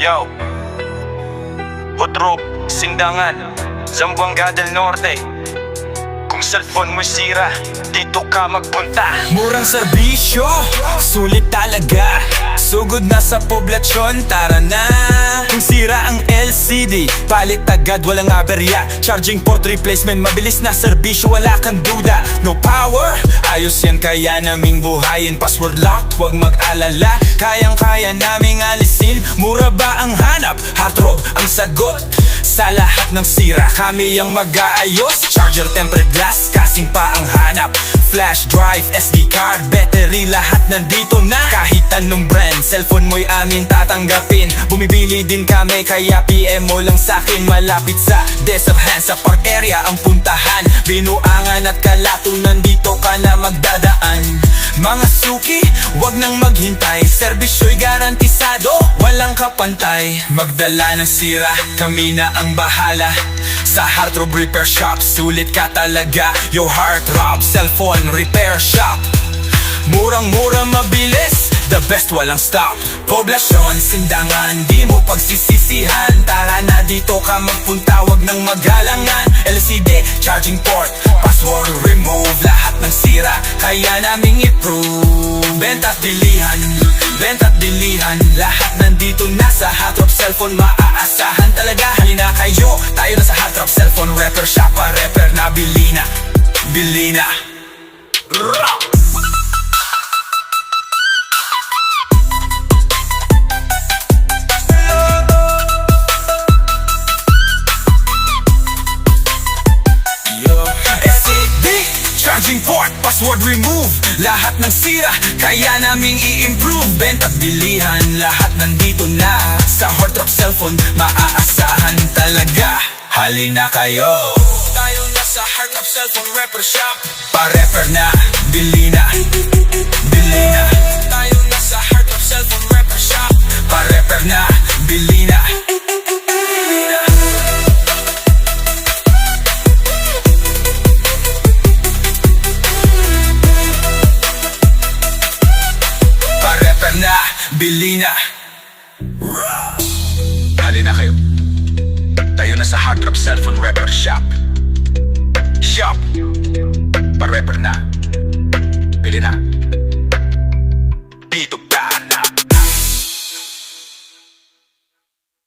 Yo, Hudrop, Sindangan, Zamboanga del Norte. Kung cellphone mo sira, dito ka magpunta. Murang serbisyo, sulit talaga. Sugod na sa poblasyon, tara na. Kung sira ang LCD, palit agad, walang aberya. Charging port replacement, mabilis na serbisyo, wala kang duda. No power, ayos yan, kaya naming buhayin. Password locked, huwag mag-alala, kayang-kaya naming alisin. Mura ba ang hanap? Hardrob ang sagot. Sa lahat ng sira, kami ang mag-aayos. Charger, tempered glass, kasing pa ang hanap. Flash drive, SD card, battery, lahat nandito na. Kahit anong brand, cellphone mo'y amin tatanggapin. Bumibili din kami, kaya PM mo lang sa'kin. Malapit sa Desert Hands, sa park area ang puntahan. Binuangan at Kalato, nandito ka na magdadaan. Mga suki, wag nang maghintay. Serbisyo'y garantisado, walang kapantay. Magdala ng sira, kami na ang bahala. Sa Hardrob Repair Shop, sulit ka talaga. Yo, Hardrob Cellphone Repair Shop. Murang-mura, mabilis, the best, walang stop. Poblasyon, Sindangan, di mo pagsisisihan. Tara na, dito ka magpunta, wag nang magalangan. LCD, charging port, password remove. Lahat ng sira, kaya naming i-prove. Benta't dilihan, lahat nandito na. Sa Hardrob Cellphone, maaasahan talaga. Halina kayo, tayo na sa Hardrob Cellphone Repair Shop. Pa-repair na, bili na. Charging port, password remove. Lahat ng sira, kaya naming i-improve. Benta't bilihan, lahat nandito na. Sa Hardrob Cellphone, maaasahan talaga. Halina kayo, tayo na sa Hardrob Cellphone Repair Shop. Pa-repair na, bili na. Tayo na sa Hardrob Cellphone Repair Shop. Pa-repair na, bili na. Bili na. Halina kayo, tayo na sa Hardrob Cellphone Repair Shop. Pa-repair na, bili na.